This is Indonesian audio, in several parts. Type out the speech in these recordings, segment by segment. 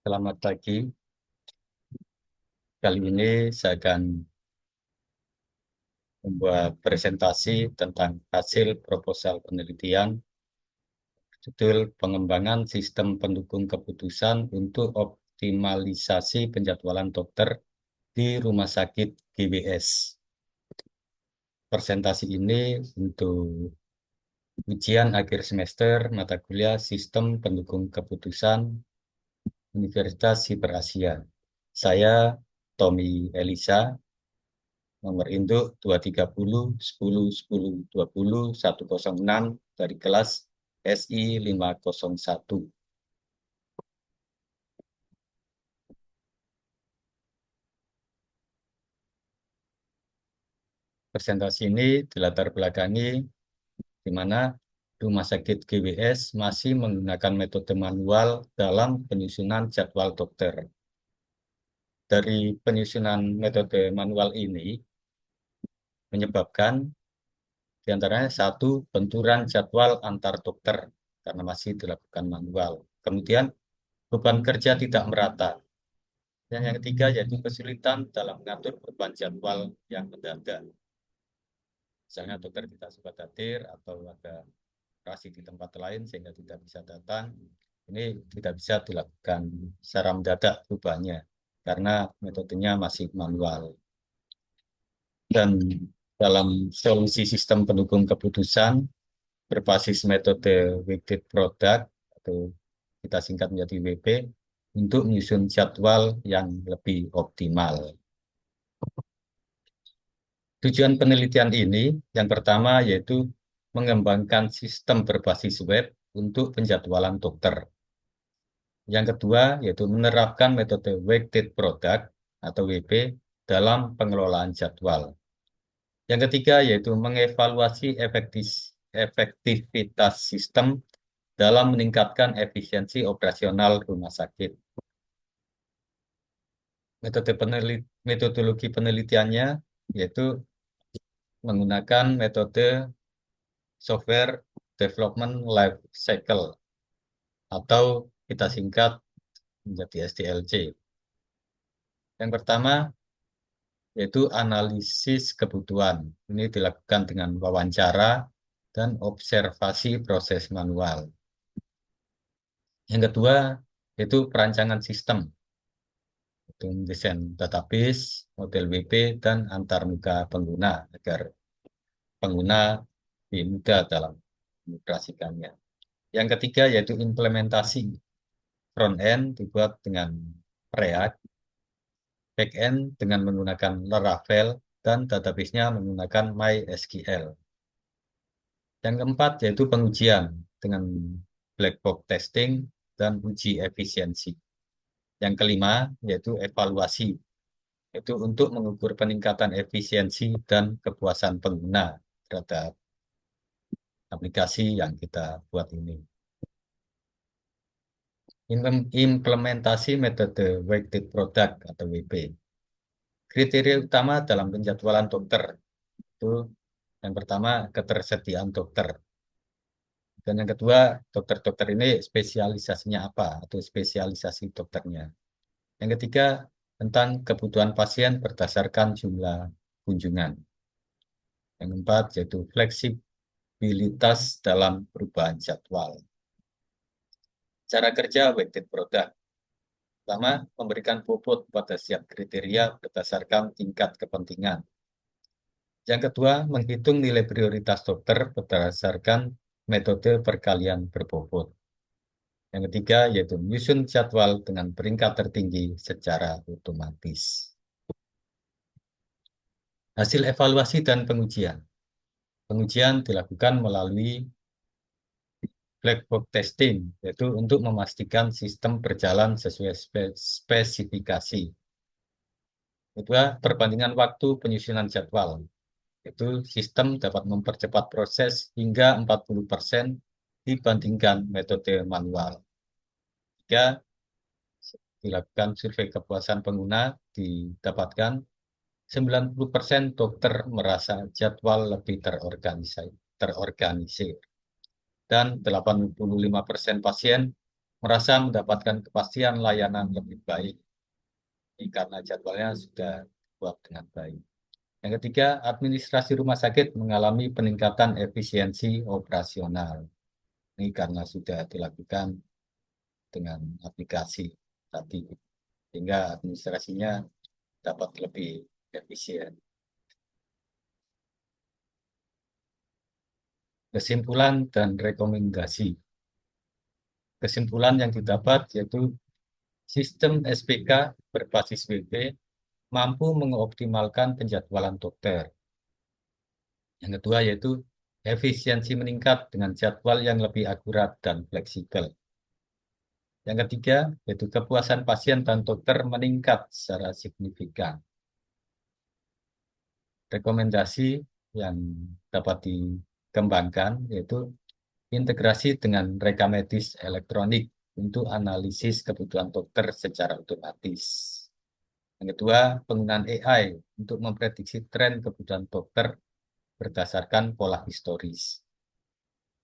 Selamat pagi. Kali ini saya akan membuat presentasi tentang hasil proposal penelitian judul pengembangan sistem pendukung keputusan untuk optimalisasi penjadwalan dokter di Rumah Sakit GWS. Presentasi ini untuk ujian akhir semester mata kuliah Sistem Pendukung Keputusan Universitas Siber Asia. Saya Tommy Elisa, nomor induk 230 10 10 20 106 dari kelas SI 501. Presentasi ini dilatar belakangi di mana Rumah Sakit GWS masih menggunakan metode manual dalam penyusunan jadwal dokter. Dari penyusunan metode manual ini menyebabkan diantaranya satu, benturan jadwal antar dokter karena masih dilakukan manual. Kemudian beban kerja tidak merata. Dan yang ketiga yaitu kesulitan dalam mengatur beban jadwal yang mendadak. Misalnya dokter tidak sempat hadir atau ada operasi di tempat lain sehingga tidak bisa datang. Ini tidak bisa dilakukan secara mendadak perubahannya karena metodenya masih manual. Dan dalam solusi sistem pendukung keputusan berbasis metode weighted product atau kita singkat menjadi WP untuk menyusun jadwal yang lebih optimal. Tujuan penelitian ini yang pertama yaitu mengembangkan sistem berbasis web untuk penjadwalan dokter. Yang kedua yaitu menerapkan metode weighted product atau WP dalam pengelolaan jadwal. Yang ketiga yaitu mengevaluasi efektivitas sistem dalam meningkatkan efisiensi operasional rumah sakit. Metodologi penelitiannya yaitu menggunakan metode Software Development Life Cycle atau kita singkat menjadi SDLC. Yang pertama yaitu analisis kebutuhan. Ini dilakukan dengan wawancara dan observasi proses manual. Yang kedua yaitu perancangan sistem. Itu mendesain database, model WP, dan antarmuka pengguna agar pengguna lebih mudah dalam mengoperasikannya. Yang ketiga yaitu implementasi. Front-end dibuat dengan React, back-end dengan menggunakan Laravel, dan database-nya menggunakan MySQL. Yang keempat yaitu pengujian dengan black box testing dan uji efisiensi. Yang kelima yaitu evaluasi, yaitu untuk mengukur peningkatan efisiensi dan kepuasan pengguna terhadap aplikasi yang kita buat ini. Implementasi metode weighted product atau WP. Kriteria utama dalam penjadwalan dokter itu yang pertama ketersediaan dokter. Dan yang kedua, dokter-dokter ini spesialisasinya apa atau spesialisasi dokternya. Yang ketiga, tentang kebutuhan pasien berdasarkan jumlah kunjungan. Yang keempat, yaitu fleksibilitas dalam perubahan jadwal. Cara kerja weighted product. Pertama, memberikan bobot pada setiap kriteria berdasarkan tingkat kepentingan. Yang kedua, menghitung nilai prioritas dokter berdasarkan metode perkalian berbobot. Yang ketiga, yaitu menyusun jadwal dengan peringkat tertinggi secara otomatis. Hasil evaluasi dan pengujian. Pengujian dilakukan melalui black box testing, yaitu untuk memastikan sistem berjalan sesuai spesifikasi. Kedua, perbandingan waktu penyusunan jadwal. Itu sistem dapat mempercepat proses hingga 40% dibandingkan metode manual. Tiga, dilakukan survei kepuasan pengguna, didapatkan 90% dokter merasa jadwal lebih terorganisir. Dan 85% pasien merasa mendapatkan kepastian layanan lebih baik karena jadwalnya sudah buat dengan baik. Yang ketiga, administrasi rumah sakit mengalami peningkatan efisiensi operasional. Ini karena sudah dilakukan dengan aplikasi tadi, sehingga administrasinya dapat lebih efisien. Kesimpulan dan rekomendasi. Kesimpulan yang didapat yaitu sistem SPK berbasis WP mampu mengoptimalkan penjadwalan dokter. Yang kedua yaitu efisiensi meningkat dengan jadwal yang lebih akurat dan fleksibel. Yang ketiga yaitu kepuasan pasien dan dokter meningkat secara signifikan. Rekomendasi yang dapat dikembangkan yaitu integrasi dengan rekam medis elektronik untuk analisis kebutuhan dokter secara otomatis. Yang kedua, penggunaan AI untuk memprediksi tren kebutuhan dokter berdasarkan pola historis.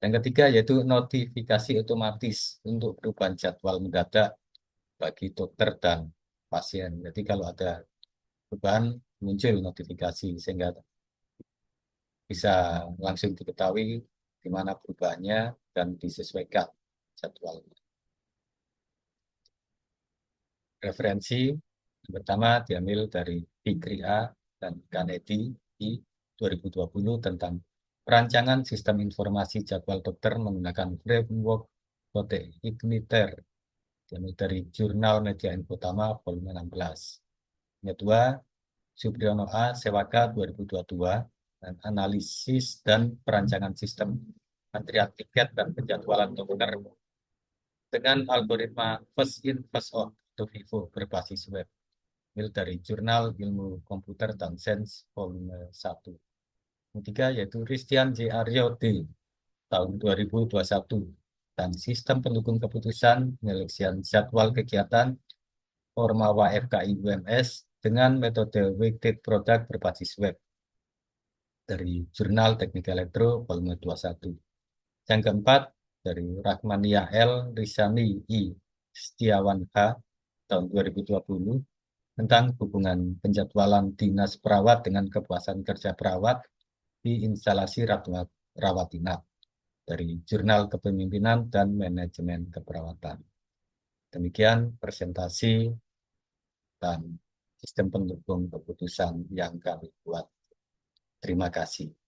Yang ketiga yaitu notifikasi otomatis untuk perubahan jadwal mendadak bagi dokter dan pasien. Jadi kalau ada perubahan muncul notifikasi sehingga bisa langsung diketahui di mana perubahannya dan disesuaikan jadwalnya. Referensi yang pertama diambil dari Fikria dan Kanedi di 2020 tentang perancangan sistem informasi jadwal dokter menggunakan framework protein igniter dari Jurnal Media Info Utama volume 16. Yang kedua, Supriyono A. Sewaka 2022 dan analisis dan perancangan sistem antrian tiket dan penjadwalan dokter dengan algoritma first in first out atau FIFO berbasis web. Ini dari Jurnal Ilmu Komputer dan Sains volume 1. Ketiga yaitu Christian J. Aryo D. tahun 2021 dan sistem pendukung keputusan penyeleksian jadwal kegiatan Ormawa FKI UMS dengan metode weighted product berbasis web dari Jurnal Teknik Elektro volume 21. Yang keempat dari Rahmania L. Risani I. Setiawan H. tahun 2020 tentang hubungan penjadwalan dinas perawat dengan kepuasan kerja perawat di instalasi rawat inap dari Jurnal Kepemimpinan dan Manajemen Keperawatan. Demikian presentasi dan sistem pendukung keputusan yang kami buat. Terima kasih.